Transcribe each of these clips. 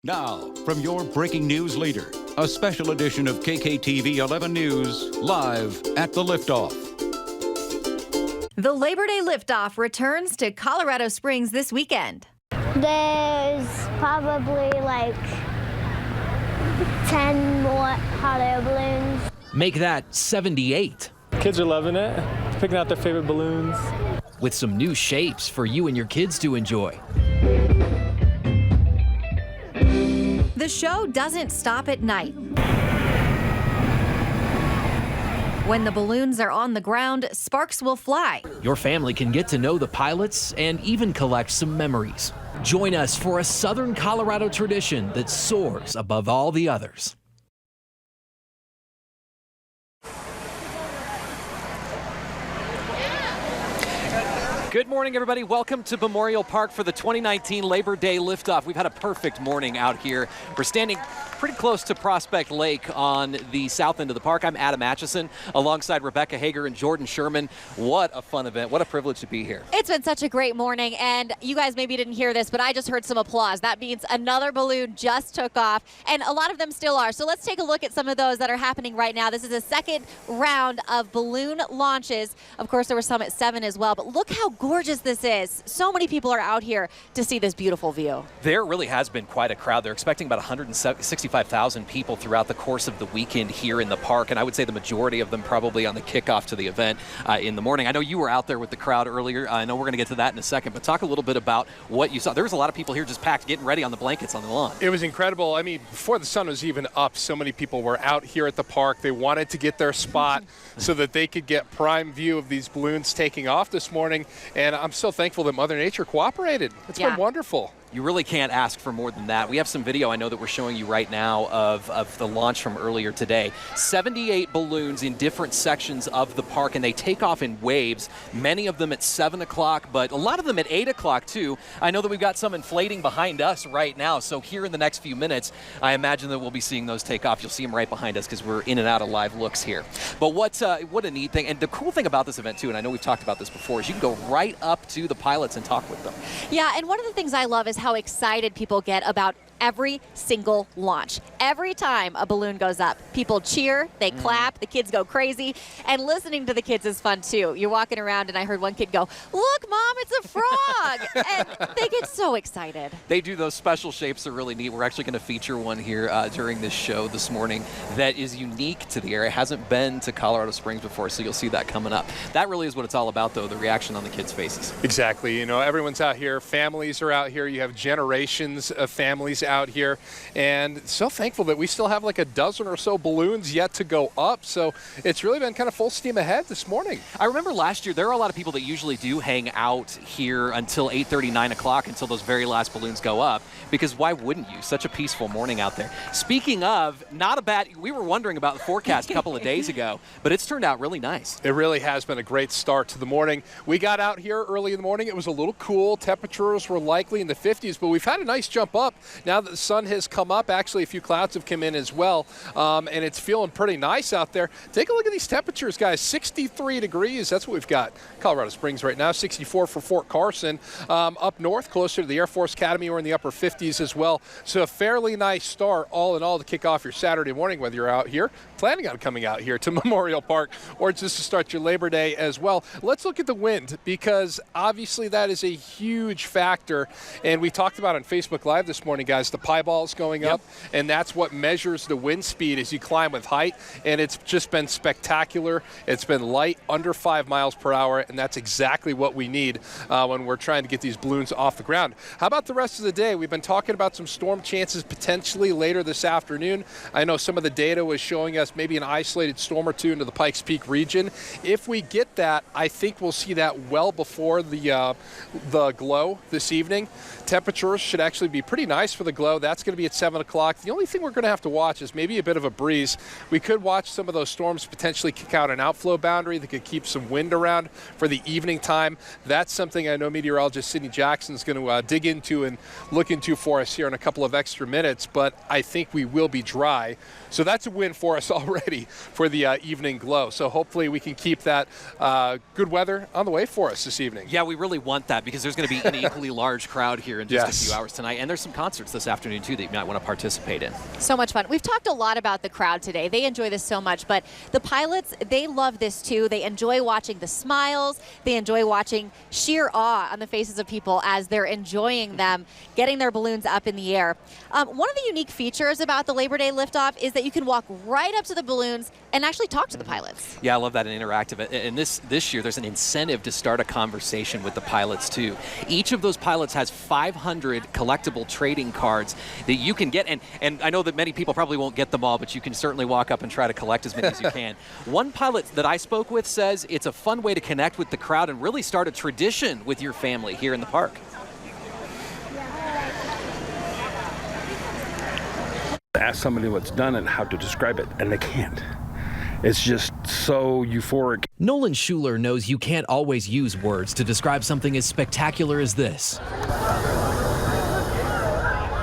Now, from your breaking news leader, a special edition of KKTV 11 News, live at the Liftoff. The Labor Day Liftoff returns to Colorado Springs this weekend. There's probably like 10 more hot air balloons. Make that 78. Kids are loving it, picking out their favorite balloons. With some new shapes for you and your kids to enjoy. The show doesn't stop at night. When the balloons are on the ground, sparks will fly. Your family can get to know the pilots and even collect some memories. Join us for a Southern Colorado tradition that soars above all the others. Good morning, everybody. Welcome to Memorial Park for the 2019 Labor Day Liftoff. We've had a perfect morning out here. We're standing pretty close to Prospect Lake on the south end of the park. I'm Adam Atchison alongside Rebecca Hager and Jordan Sherman. What a fun event. What a privilege to be here. It's been such a great morning, and you guys maybe didn't hear this, but I just heard some applause. That means another balloon just took off, and a lot of them still are. So let's take a look at some of those that are happening right now. This is a second round of balloon launches. Of course, there were some at 7 as well, but look how gorgeous this is. So many people are out here to see this beautiful view. There really has been quite a crowd. They're expecting about 165,000 people throughout the course of the weekend here in the park, and I would say the majority of them probably on the kickoff to the event in the morning. I know you were out there with the crowd earlier. I know we're going to get to that in a second, but talk a little bit about what you saw. There was a lot of people here just packed, getting ready on the blankets on the lawn. It was incredible. I mean, before the sun was even up, so many people were out here at the park. They wanted to get their spot so that they could get prime view of these balloons taking off this morning, and I'm so thankful that Mother Nature cooperated. It's been wonderful. You really can't ask for more than that. We have some video I know that we're showing you right now of the launch from earlier today. 78 balloons in different sections of the park, and they take off in waves, many of them at 7 o'clock, but a lot of them at 8 o'clock too. I know that we've got some inflating behind us right now, so here in the next few minutes, I imagine that we'll be seeing those take off. You'll see them right behind us because we're in and out of live looks here. But what a neat thing, and the cool thing about this event too, and I know we've talked about this before, is you can go right up to the pilots and talk with them. Yeah, and one of the things I love is how excited people get about every single launch. Every time a balloon goes up, people cheer, they clap, the kids go crazy, and listening to the kids is fun too. You're walking around and I heard one kid go, "Look, Mom, it's a frog!" And they get so excited. They do those special shapes. They're really neat. We're actually going to feature one here during this show this morning that is unique to the area. It hasn't been to Colorado Springs before, so you'll see that coming up. That really is what it's all about, though, the reaction on the kids' faces. Exactly. You know, everyone's out here. Families are out here. You have generations of families out here, and so thankful that we still have like a dozen or so balloons yet to go up, so it's really been kind of full steam ahead this morning. I remember last year there are a lot of people that usually do hang out here until 8:30, 9 o'clock until those very last balloons go up, because why wouldn't you? Such a peaceful morning out there. Speaking of, not a bad, we were wondering about the forecast a couple of days ago, but it's turned out really nice. It really has been a great start to the morning. We got out here early in the morning. It was a little cool. Temperatures were likely in the 50s, but we've had a nice jump up now that the sun has come up. Actually, a few clouds have come in as well, and it's feeling pretty nice out there. Take a look at these temperatures, guys. 63 degrees. That's what we've got. Colorado Springs right now. 64 for Fort Carson. Up north, closer to the Air Force Academy, we're in the upper 50s as well. So a fairly nice start, all in all, to kick off your Saturday morning, whether you're out here, planning on coming out here to Memorial Park, or just to start your Labor Day as well. Let's look at the wind, because obviously that is a huge factor, and we talked about on Facebook Live this morning, guys, the pieball's going up, and that's what measures the wind speed as you climb with height, and it's just been spectacular. It's been light, under 5 miles per hour, and that's exactly what we need when we're trying to get these balloons off the ground. How about the rest of the day? We've been talking about some storm chances potentially later this afternoon. I know some of the data was showing us maybe an isolated storm or two into the Pikes Peak region. If we get that, I think we'll see that well before the glow this evening. Temperatures should actually be pretty nice for the glow. That's going to be at 7 o'clock. The only thing we're going to have to watch is maybe a bit of a breeze. We could watch some of those storms potentially kick out an outflow boundary that could keep some wind around for the evening time. That's something I know meteorologist Sydney Jackson is going to dig into and look into for us here in a couple of extra minutes, but I think we will be dry. So that's a win for us already for the evening glow. So hopefully we can keep that good weather on the way for us this evening. Yeah, we really want that, because there's going to be an equally large crowd here in just a few hours tonight, and there's some concerts this this afternoon, too, that you might want to participate in. So much fun. We've talked a lot about the crowd today. They enjoy this so much, but the pilots, they love this too. They enjoy watching the smiles. They enjoy watching sheer awe on the faces of people as they're enjoying them, getting their balloons up in the air. One of the unique features about the Labor Day Liftoff is that you can walk right up to the balloons and actually talk to the pilots. Yeah, I love that and interactive. And this year, there's an incentive to start a conversation with the pilots, too. Each of those pilots has 500 collectible trading cards that you can get. And I know that many people probably won't get them all, but you can certainly walk up and try to collect as many as you can. One pilot that I spoke with says it's a fun way to connect with the crowd and really start a tradition with your family here in the park. Ask somebody what's done it how to describe it, and they can't. It's just so euphoric. Nolan Schuler knows you can't always use words to describe something as spectacular as this.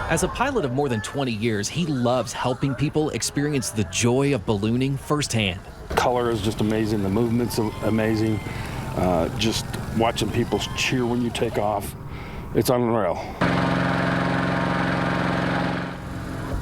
As a pilot of more than 20 years, he loves helping people experience the joy of ballooning firsthand. Color is just amazing. The movement's amazing. Just watching people cheer when you take off. It's unreal.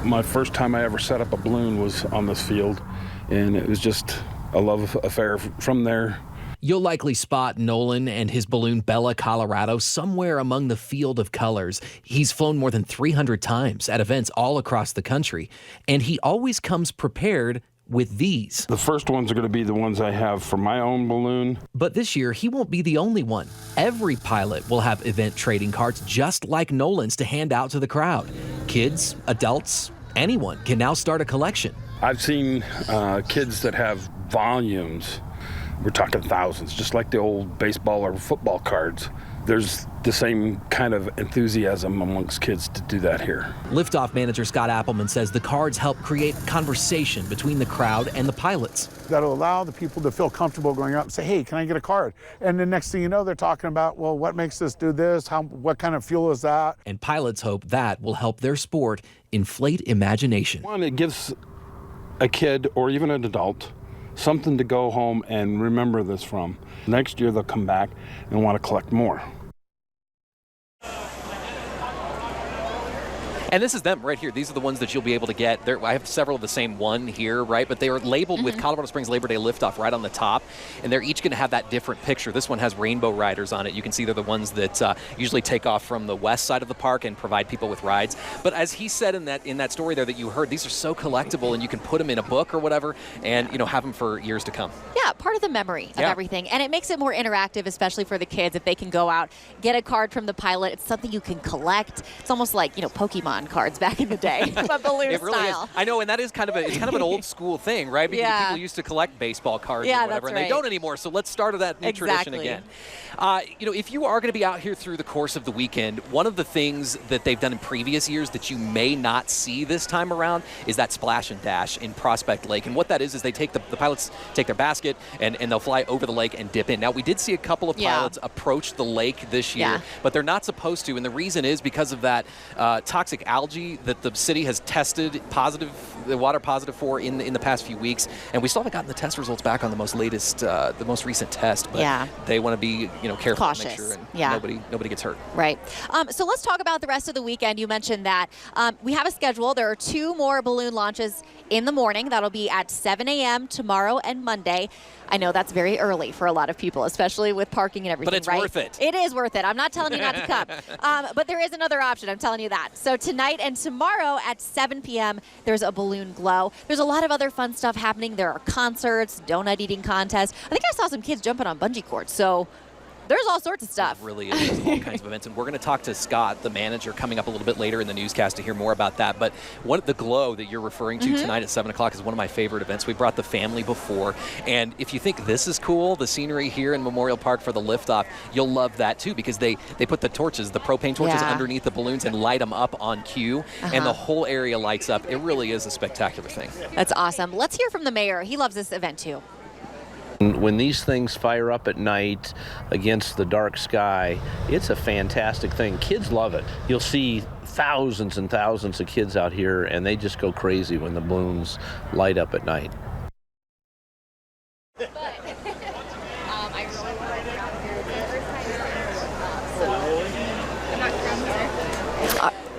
My first time I ever set up a balloon was on this field, and it was just a love affair from there. You'll likely spot Nolan and his balloon Bella, Colorado, somewhere among the field of colors. He's flown more than 300 times at events all across the country, and he always comes prepared with these. The first ones are going to be the ones I have for my own balloon. But this year, he won't be the only one. Every pilot will have event trading cards just like Nolan's to hand out to the crowd. Kids, adults, anyone can now start a collection. I've seen kids that have volumes. We're talking thousands, just like the old baseball or football cards. There's the same kind of enthusiasm amongst kids to do that here. Liftoff manager Scott Appleman says the cards help create conversation between the crowd and the pilots. That'll allow the people to feel comfortable going up and say, hey, can I get a card? And the next thing you know, they're talking about, well, what makes this do this? What kind of fuel is that? And pilots hope that will help their sport inflate imagination. One, it gives a kid or even an adult something to go home and remember this from. Next year, they'll come back and want to collect more. And this is them right here. These are the ones that you'll be able to get. I have several of the same one here, right? But they are labeled with Colorado Springs Labor Day Liftoff right on the top. And they're each going to have that different picture. This one has rainbow riders on it. You can see they're the ones that usually take off from the west side of the park and provide people with rides. But as he said in that story there that you heard, these are so collectible, and you can put them in a book or whatever and, have them for years to come. Yeah, part of the memory of everything. And it makes it more interactive, especially for the kids, if they can go out, get a card from the pilot. It's something you can collect. It's almost like, Pokemon cards back in the day, but balloon it really style. Is. I know, and that is kind of an old school thing, right? Because people used to collect baseball cards or whatever, and they don't anymore. So let's start that new tradition again. If you are going to be out here through the course of the weekend, one of the things that they've done in previous years that you may not see this time around is that splash and dash in Prospect Lake. And what that is they take the pilots take their basket and they'll fly over the lake and dip in. Now, we did see a couple of pilots approach the lake this year, but they're not supposed to. And the reason is because of that toxic algae that the city has tested the water positive for in the past few weeks, and we still haven't gotten the test results back on the most recent test. But they want to be careful, cautious, to make sure and nobody gets hurt. Right. So let's talk about the rest of the weekend. You mentioned that we have a schedule. There are 2 more balloon launches in the morning. That'll be at 7 a.m. tomorrow and Monday. I know that's very early for a lot of people, especially with parking and everything. But it's worth it. It is worth it. I'm not telling you not to come. But there is another option. I'm telling you that. So tonight and tomorrow at 7 p.m., there's a balloon glow. There's a lot of other fun stuff happening. There are concerts, donut eating contests. I think I saw some kids jumping on bungee cords. So there's all sorts of stuff. It really is. All kinds of events. And we're going to talk to Scott, the manager, coming up a little bit later in the newscast to hear more about that. But the glow that you're referring to tonight at 7 o'clock is one of my favorite events. We brought the family before. And if you think this is cool, the scenery here in Memorial Park for the liftoff, you'll love that too, because they put the torches, the propane torches underneath the balloons and light them up on cue. And the whole area lights up. It really is a spectacular thing. That's awesome. Let's hear from the mayor. He loves this event too. When these things fire up at night against the dark sky, it's a fantastic thing. Kids love it. You'll see thousands and thousands of kids out here, and they just go crazy when the balloons light up at night.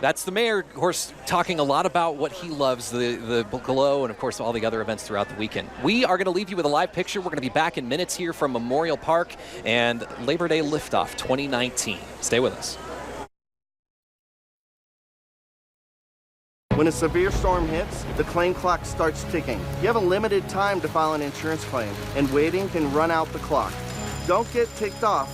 That's the mayor, of course, talking a lot about what he loves, the glow, and of course all the other events throughout the weekend. We are going to leave you with a live picture. We're going to be back in minutes here from Memorial Park and Labor Day Liftoff 2019. Stay with us. When a severe storm hits, the claim clock starts ticking. You have a limited time to file an insurance claim, and waiting can run out the clock. Don't get ticked off.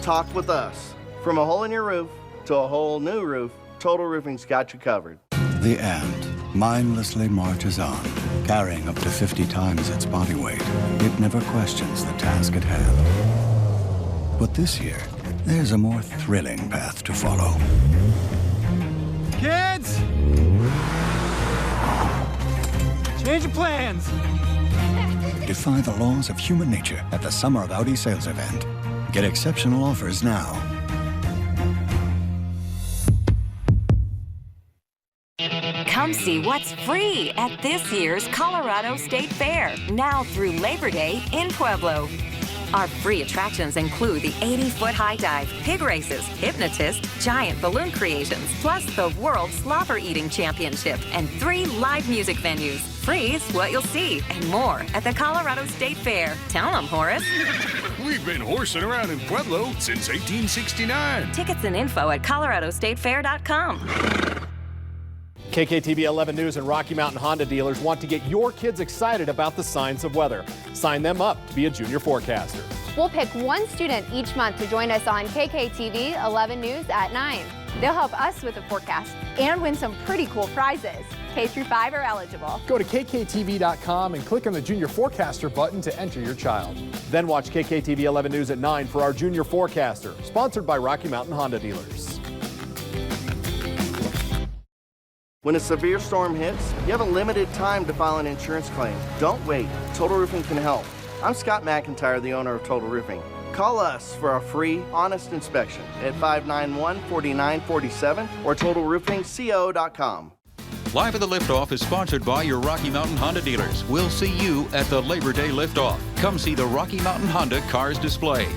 Talk with us. From a hole in your roof to a whole new roof, Total Roofing's got you covered. The ant mindlessly marches on, carrying up to 50 times its body weight. It never questions the task at hand. But this year, there's a more thrilling path to follow. Kids! Change of plans! Defy the laws of human nature at the Summer of Audi sales event. Get exceptional offers now. Come see what's free at this year's Colorado State Fair, now through Labor Day in Pueblo. Our free attractions include the 80-foot high dive, pig races, hypnotist, giant balloon creations, plus the World Slobber Eating Championship, and 3 live music venues. Free is what you'll see, and more at the Colorado State Fair. Tell them, Horace. We've been horsing around in Pueblo since 1869. Tickets and info at coloradostatefair.com. KKTV 11 News and Rocky Mountain Honda dealers want to get your kids excited about the signs of weather. Sign them up to be a junior forecaster. We'll pick one student each month to join us on KKTV 11 News at 9. They'll help us with the forecast and win some pretty cool prizes. K through 5 are eligible. Go to kktv.com and click on the Junior Forecaster button to enter your child. Then watch KKTV 11 News at 9 for our Junior Forecaster, sponsored by Rocky Mountain Honda dealers. When a severe storm hits, you have a limited time to file an insurance claim. Don't wait. Total Roofing can help. I'm Scott McIntyre, the owner of Total Roofing. Call us for a free, honest inspection at 591-4947 or totalroofingco.com. Live at the Liftoff is sponsored by your Rocky Mountain Honda dealers. We'll see you at the Labor Day Liftoff. Come see the Rocky Mountain Honda Cars display.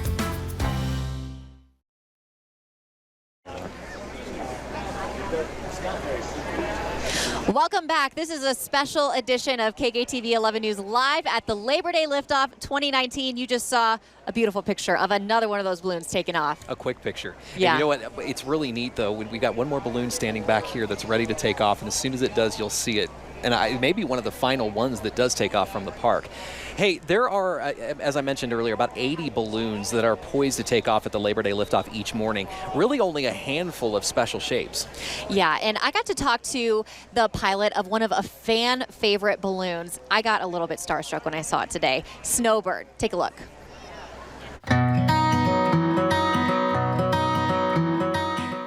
Welcome back. This is a special edition of KKTV 11 News live at the Labor Day Liftoff 2019. You just saw a beautiful picture of another one of those balloons taking off. A quick picture. Yeah. And you know what? It's really neat, though. We got one more balloon standing back here that's ready to take off, and as soon as it does, you'll see it. And it may be one of the final ones that does take off from the park. Hey, there are, as I mentioned earlier, about 80 balloons that are poised to take off at the Labor Day Liftoff each morning. Really only a handful of special shapes. Yeah, and I got to talk to the pilot of one of a fan favorite balloons. I got a little bit starstruck when I saw it today. Snowbird. Take a look.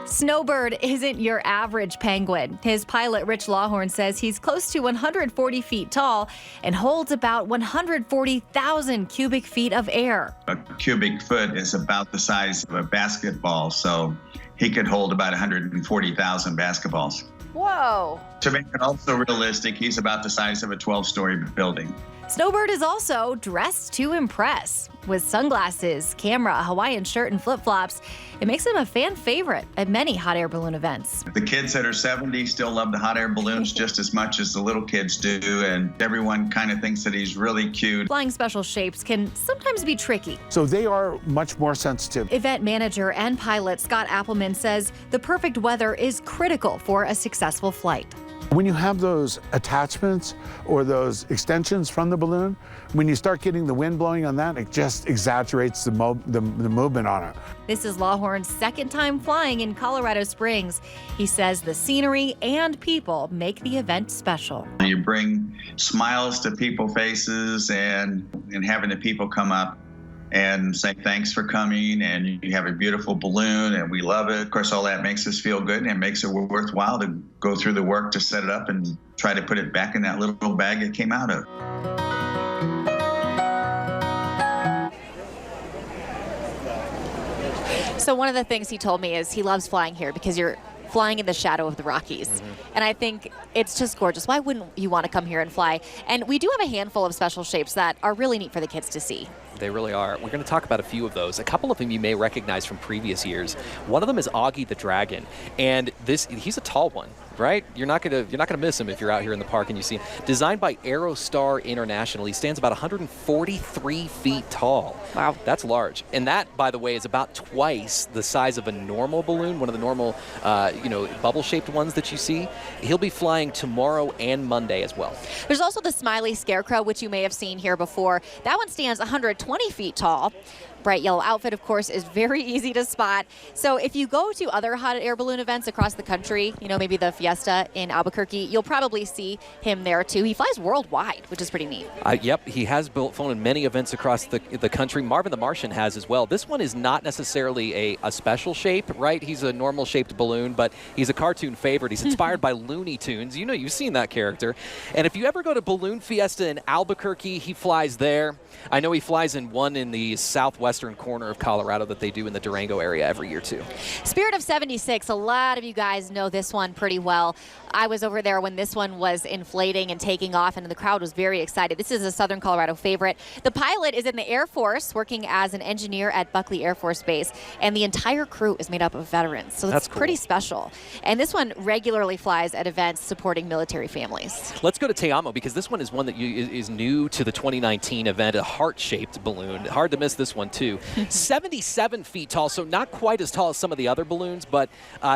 Snowbird isn't your average penguin. His pilot, Rich Lawhorn, says he's close to 140 feet tall and holds about 140,000 cubic feet of air. A cubic foot is about the size of a basketball, so he could hold about 140,000 basketballs. Whoa. To make it also realistic, he's about the size of a 12-story building. Snowbird is also dressed to impress. With sunglasses, camera, a Hawaiian shirt, and flip-flops, it makes him a fan favorite at many hot air balloon events. The kids that are 70 still love the hot air balloons just as much as the little kids do, and everyone kind of thinks that he's really cute. Flying special shapes can sometimes be tricky. So they are much more sensitive. Event manager and pilot Scott Appleman says the perfect weather is critical for a successful flight. When you have those attachments or those extensions from the balloon, when you start getting the wind blowing on that, it just exaggerates the movement on it. This is Lawhorn's second time flying in Colorado Springs. He says the scenery and people make the event special. You bring smiles to people's faces and having the people come up and say thanks for coming, and you have a beautiful balloon and we love it. Of course, all that makes us feel good and it makes it worthwhile to go through the work to set it up and try to put it back in that little bag it came out of. So one of the things he told me is he loves flying here because you're flying in the shadow of the Rockies. Mm-hmm. And I think it's just gorgeous. Why wouldn't you want to come here and fly? And we do have a handful of special shapes that are really neat for the kids to see. They really are. We're going to talk about a few of those. A couple of them you may recognize from previous years. One of them is Augie the Dragon, and he's a tall one, right? You're not gonna miss him if you're out here in the park and you see him. Designed by Aerostar International, he stands about 143 feet tall. Wow, that's large. And that, by the way, is about twice the size of a normal balloon, one of the normal, bubble-shaped ones that you see. He'll be flying tomorrow and Monday as well. There's also the Smiley Scarecrow, which you may have seen here before. That one stands 120 feet tall. Bright yellow outfit, of course, is very easy to spot. So if you go to other hot air balloon events across the country, maybe the Fiesta in Albuquerque, you'll probably see him there too. He flies worldwide, which is pretty neat. Yep, he has flown in many events across the country. Marvin the Martian has as well. This one is not necessarily a special shape, right? He's a normal shaped balloon, but he's a cartoon favorite. He's inspired by Looney Tunes. You've seen that character. And if you ever go to Balloon Fiesta in Albuquerque, he flies there. I know he flies in one in the southwestern corner of Colorado that they do in the Durango area every year too. Spirit of 76, a lot of you guys know this one pretty well. I was over there when this one was inflating and taking off, and the crowd was very excited. This is a Southern Colorado favorite. The pilot is in the Air Force, working as an engineer at Buckley Air Force Base, and the entire crew is made up of veterans, so that's pretty special. And this one regularly flies at events supporting military families. Let's go to Te Amo, because this one is one that is new to the 2019 event, a heart-shaped balloon. Hard to miss this one too. 77 feet tall, so not quite as tall as some of the other balloons, but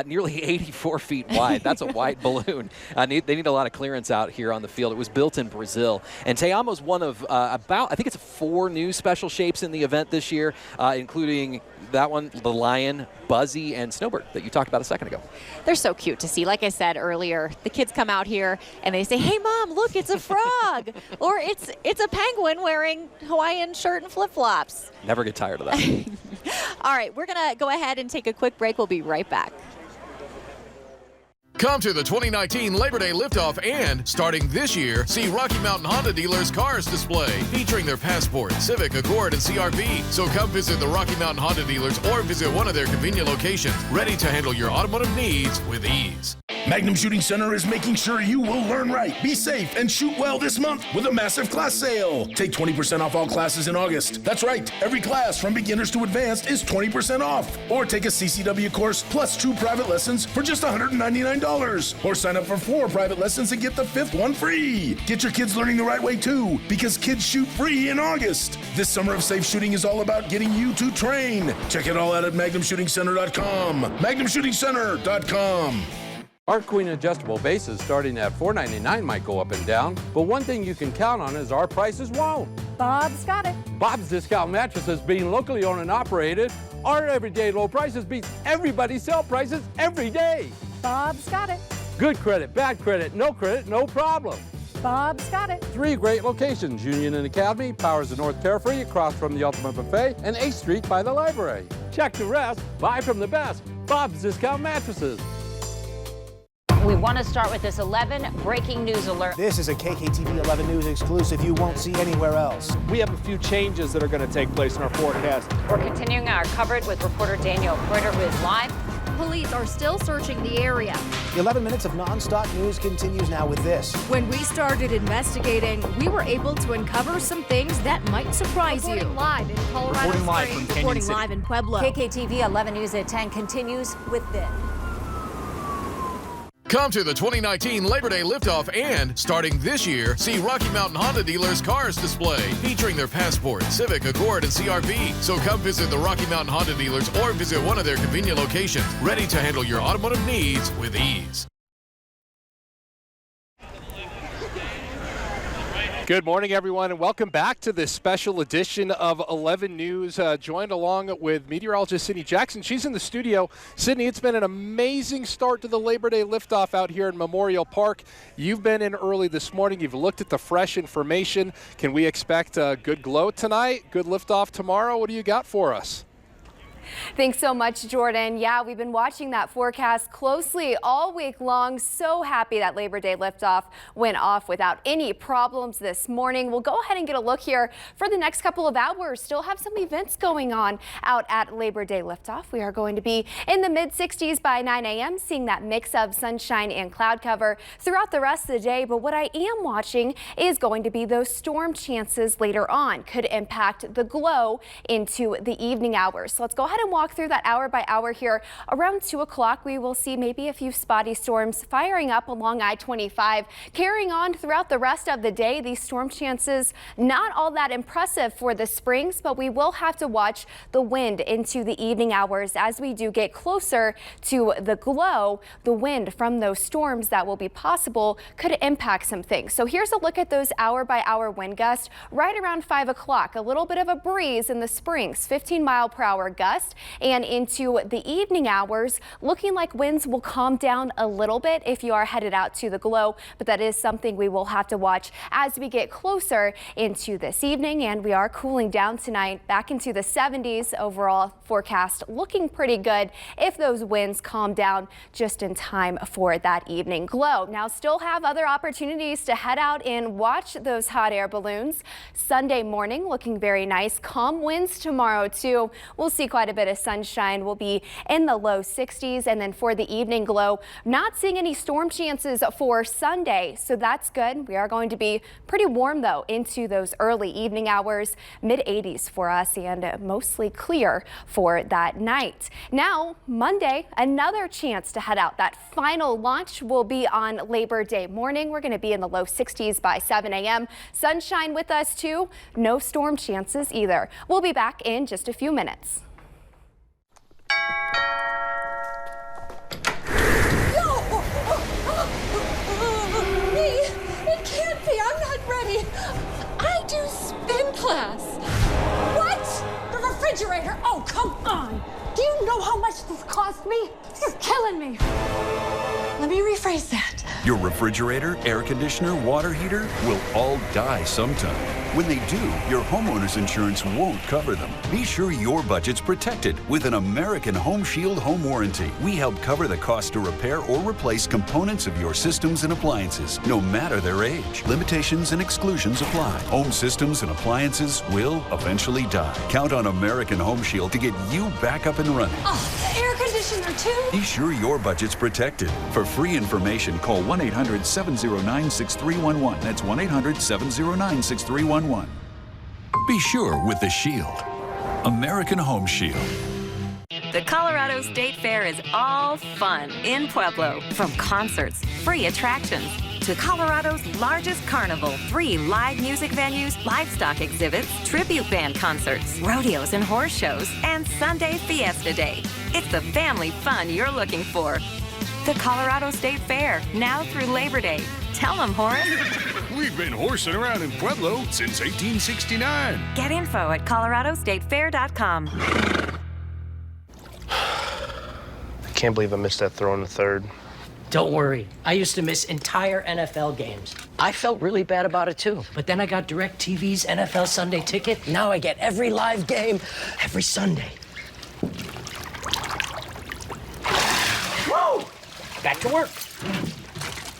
nearly 84 feet wide. That's a wide balloon. They need a lot of clearance out here on the field. It was built in Brazil. And Te Amo's one of I think it's 4 new special shapes in the event this year, including that one, the Lion, Buzzy, and Snowbird that you talked about a second ago. They're so cute to see. Like I said earlier, the kids come out here and they say, "Hey, Mom, look, it's a frog." Or it's a penguin wearing Hawaiian shirt and flip-flops. Never get tired of that. All right, we're going to go ahead and take a quick break. We'll be right back. Come to the 2019 Labor Day Liftoff and, starting this year, see Rocky Mountain Honda dealers' cars display featuring their Passport, Civic, Accord, and CR-V. So come visit the Rocky Mountain Honda dealers or visit one of their convenient locations, ready to handle your automotive needs with ease. Magnum Shooting Center is making sure you will learn right, be safe, and shoot well this month with a massive class sale. Take 20% off all classes in August. That's right, every class from beginners to advanced is 20% off. Or take a CCW course plus 2 private lessons for just $199. Or sign up for 4 private lessons and get the 5th one free. Get your kids learning the right way too, because kids shoot free in August. This summer of safe shooting is all about getting you to train. Check it all out at MagnumShootingCenter.com. MagnumShootingCenter.com. Our Queen adjustable bases starting at $4.99 might go up and down, but one thing you can count on is our prices won't. Bob's got it. Bob's Discount Mattresses, being locally owned and operated, our everyday low prices beats everybody's sale prices every day. Bob's got it. Good credit, bad credit, no problem. Bob's got it. 3 great locations, Union and Academy, Powers of North Carefree, across from the Ultimate Buffet, and 8th Street by the library. Check the rest, buy from the best. Bob's Discount Mattresses. We want to start with this 11 breaking news alert. This is a KKTV 11 News exclusive you won't see anywhere else. We have a few changes that are going to take place in our forecast. We're continuing our coverage with reporter Daniel Kreuter, who is live. Police are still searching the area. 11 minutes of non-stop news continues now with this. When we started investigating, we were able to uncover some things that might surprise you. Live in Colorado Springs. Reporting live in Pueblo. KKTV 11 News at 10 continues with this. Come to the 2019 Labor Day Liftoff and, starting this year, see Rocky Mountain Honda dealers' cars display featuring their Passport, Civic, Accord, and CR-V. So come visit the Rocky Mountain Honda dealers or visit one of their convenient locations, ready to handle your automotive needs with ease. Good morning, everyone, and welcome back to this special edition of 11 News. Joined along with meteorologist Sydney Jackson. She's in the studio. Sydney, it's been an amazing start to the Labor Day Liftoff out here in Memorial Park. You've been in early this morning. You've looked at the fresh information. Can we expect a good glow tonight? Good liftoff tomorrow? What do you got for us? Thanks so much, Jordan. Yeah, we've been watching that forecast closely all week long. So happy that Labor Day liftoff went off without any problems this morning. We'll go ahead and get a look here for the next couple of hours. Still have some events going on out at Labor Day liftoff. We are going to be in the mid-60s by 9 a.m., seeing that mix of sunshine and cloud cover throughout the rest of the day. But what I am watching is going to be those storm chances later on. Could impact the glow into the evening hours. So let's go ahead and walk through that hour by hour here. Around 2 o'clock, we will see maybe a few spotty storms firing up along I-25, carrying on throughout the rest of the day. These storm chances not all that impressive for the Springs, but we will have to watch the wind into the evening hours as we do get closer to the glow. The wind from those storms that will be possible could impact some things. So here's a look at those hour by hour wind gusts right around 5 o'clock. A little bit of a breeze in the Springs, 15-mile-per-hour gust, and into the evening hours, looking like winds will calm down a little bit if you are headed out to the glow, but that is something we will have to watch as we get closer into this evening. And we are cooling down tonight back into the 70s. Overall forecast looking pretty good if those winds calm down just in time for that evening glow. Now, still have other opportunities to head out and watch those hot air balloons. Sunday morning looking very nice. Calm winds tomorrow too. We'll see quite a bit of sunshine. We'll be in the low 60s. And then for the evening glow, not seeing any storm chances for Sunday, so that's good. We are going to be pretty warm though into those early evening hours, mid 80s for us, and mostly clear for that night. Now Monday, another chance to head out. That final launch will be on Labor Day morning. We're going to be in the low 60s by 7 a.m. Sunshine with us too. No storm chances either. We'll be back in just a few minutes. It can't be. I'm not ready. I do spin class. What? The refrigerator? Oh, come on. Do you know how much this cost me? You're killing me. Let me rephrase that. Your refrigerator, air conditioner, water heater will all die sometime. When they do, your homeowner's insurance won't cover them. Be sure your budget's protected with an American Home Shield home warranty. We help cover the cost to repair or replace components of your systems and appliances, no matter their age. Limitations and exclusions apply. Home systems and appliances will eventually die. Count on American Home Shield to get you back up and running. Oh, the air conditioner too? Be sure your budget's protected. For free information, call 1-800-709-6311. That's 1-800-709-6311. Be sure with the Shield. American Home Shield. The Colorado State Fair is all fun in Pueblo. From concerts, free attractions, to Colorado's largest carnival, 3 live music venues, livestock exhibits, tribute band concerts, rodeos and horse shows, and Sunday Fiesta Day. It's the family fun you're looking for. The Colorado State Fair, now through Labor Day. Tell them, Horace. We've been horsing around in Pueblo since 1869. Get info at coloradostatefair.com. I can't believe I missed that throw in the third. Don't worry. I used to miss entire NFL games. I felt really bad about it, too. But then I got DirecTV's NFL Sunday Ticket. Now I get every live game every Sunday. Whoa! Back to work.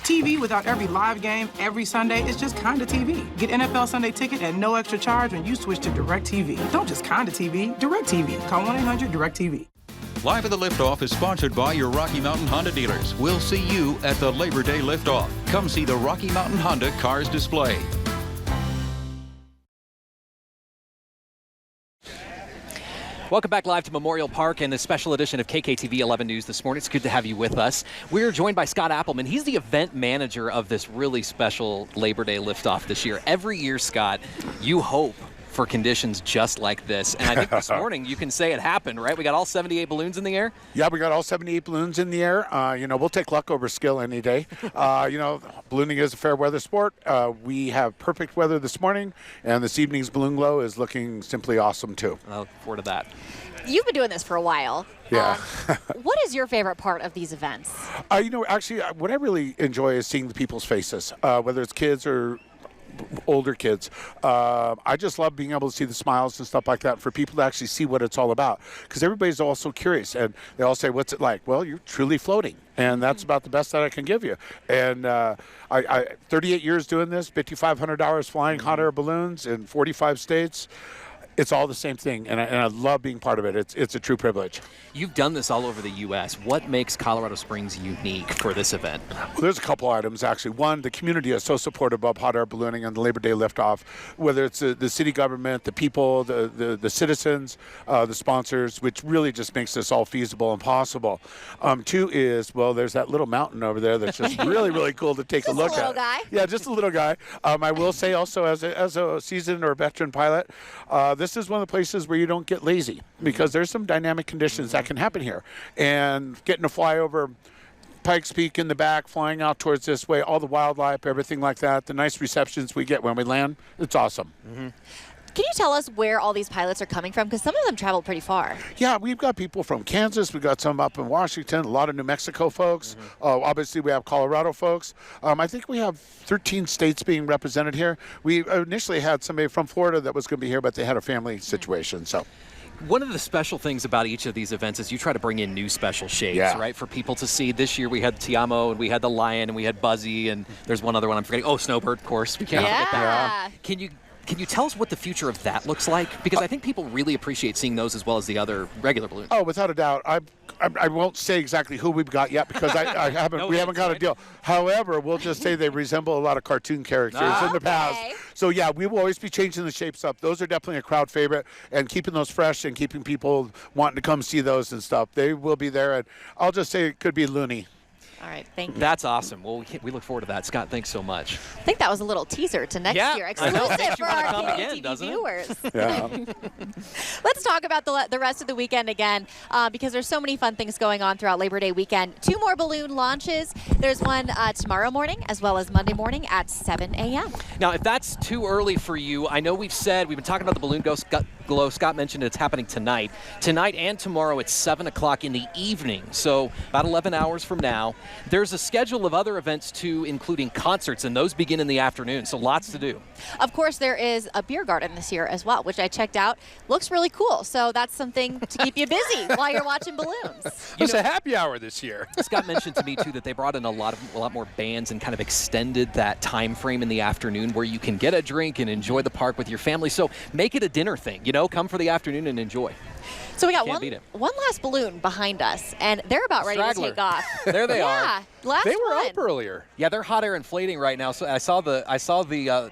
TV without every live game every Sunday is just kinda TV. Get NFL Sunday Ticket at no extra charge when you switch to DirecTV. Don't just kinda TV, DirecTV. Call 1-800-DirecTV. Live at the Liftoff is sponsored by your Rocky Mountain Honda dealers. We'll see you at the Labor Day Liftoff. Come see the Rocky Mountain Honda Cars display. Welcome back live to Memorial Park and a special edition of KKTV 11 News this morning. It's good to have you with us. We're joined by Scott Appleman. He's the event manager of this really special Labor Day Liftoff this year. Every year, Scott, you hope for conditions just like this. And I think this morning you can say it happened, right? We got all 78 balloons in the air? Yeah, we got all 78 balloons in the air. We'll take luck over skill any day. Ballooning is a fair weather sport. We have perfect weather this morning, and this evening's balloon glow is looking simply awesome, too. I'll look forward to that. You've been doing this for a while. Yeah. What is your favorite part of these events? Actually, what I really enjoy is seeing the people's faces, whether it's kids or older kids. I just love being able to see the smiles and stuff like that for people to actually see what it's all about, because everybody's also curious, and they all say, what's it like? Well, you're truly floating, and that's about the best that I can give you. And I 38 years doing this, $5,500 flying hot air balloons in 45 states. It's all the same thing, and I love being part of it. It's a true privilege. You've done this all over the U.S. What makes Colorado Springs unique for this event? Well, there's a couple items, actually. One, the community is so supportive of hot air ballooning and the Labor Day Liftoff, whether it's the city government, the people, the citizens, the sponsors, which really just makes this all feasible and possible. Two is, well, there's that little mountain over there that's just really, really cool to take a look at. Just a little guy? Yeah, just a little guy. I will say also, as a seasoned or veteran pilot, this is one of the places where you don't get lazy, because there's some dynamic conditions that can happen here. And getting to fly over Pikes Peak in the back, flying out towards this way, all the wildlife, everything like that, the nice receptions we get when we land, it's awesome. Can you tell us where all these pilots are coming from? Because some of them travel pretty far. Yeah, we've got people from Kansas. We've got some up in Washington, a lot of New Mexico folks. Obviously, we have Colorado folks. I think we have 13 states being represented here. We initially had somebody from Florida that was going to be here, but they had a family situation. So. One of the special things about each of these events is you try to bring in new special shapes, right, for people to see. This year we had Tiamo, and we had the lion, and we had Buzzy, and there's one other one I'm forgetting. Oh, Snowbird, of course. We can't forget that. Can you tell us what the future of that looks like? Because I think people really appreciate seeing those as well as the other regular balloons. Oh, without a doubt. I won't say exactly who we've got yet, because we haven't got a deal. However, we'll just say they resemble a lot of cartoon characters in the past. So yeah, we will always be changing the shapes up. Those are definitely a crowd favorite, and keeping those fresh and keeping people wanting to come see those and stuff. They will be there, and I'll just say it could be loony. All right, thank you. That's awesome. Well, we look forward to that. Scott, thanks so much. I think that was a little teaser to next year. Exclusive for our KATV viewers. Yeah. Let's talk about the rest of the weekend again, because there's so many fun things going on throughout Labor Day weekend. 2 more balloon launches. There's one tomorrow morning as well as Monday morning at 7 a.m. Now, if that's too early for you, I know we've been talking about the balloon glow. Scott mentioned it's happening tonight. Tonight and tomorrow at 7 o'clock in the evening, so about 11 hours from now. There's a schedule of other events, too, including concerts, and those begin in the afternoon, so lots to do. Of course, there is a beer garden this year as well, which I checked out. Looks really cool, so that's something to keep you busy while you're watching balloons. It's a happy hour this year. Scott mentioned to me, too, that they brought in a lot more bands and kind of extended that time frame in the afternoon where you can get a drink and enjoy the park with your family. So make it a dinner thing, come for the afternoon and enjoy. So we got one last balloon behind us, and they're about ready to take off. There they are. Yeah, last They were one. up earlier. Yeah, they're hot air inflating right now. So I saw the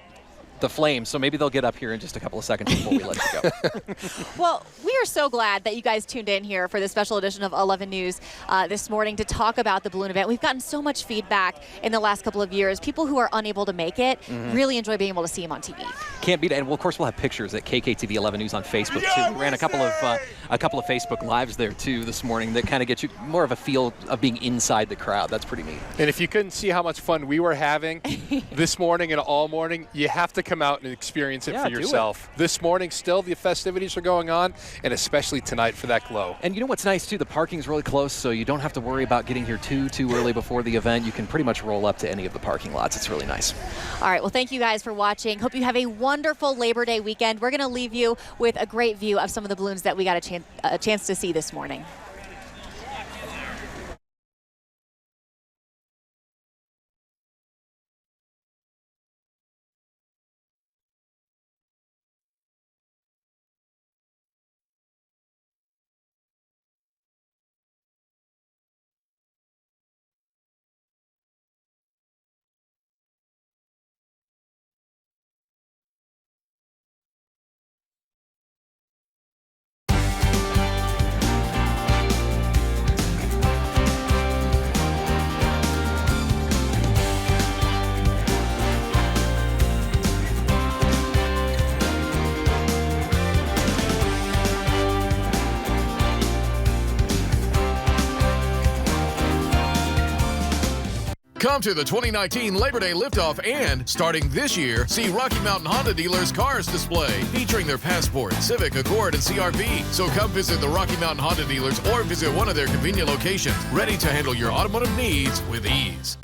flames, so maybe they'll get up here in just a couple of seconds before we let you go. Well, we are so glad that you guys tuned in here for this special edition of 11 News this morning to talk about the balloon event. We've gotten so much feedback in the last couple of years. People who are unable to make it really enjoy being able to see them on TV. Can't beat it. And, well, of course, we'll have pictures at KKTV 11 News on Facebook, too. We ran a couple of Facebook Lives there, too, this morning that kind of get you more of a feel of being inside the crowd. That's pretty neat. And if you couldn't see how much fun we were having this morning and all morning, you have to come out and experience it for yourself. This morning, still, the festivities are going on, and especially tonight for that glow. And you know what's nice, too? The parking's really close, so you don't have to worry about getting here too early before the event. You can pretty much roll up to any of the parking lots. It's really nice. All right, well, thank you guys for watching. Hope you have a wonderful Labor Day weekend. We're going to leave you with a great view of some of the balloons that we got a chance to see this morning. Come to the 2019 Labor Day Liftoff and, starting this year, see Rocky Mountain Honda dealers' cars display featuring their Passport, Civic, Accord, and CR-V. So come visit the Rocky Mountain Honda dealers or visit one of their convenient locations, ready to handle your automotive needs with ease.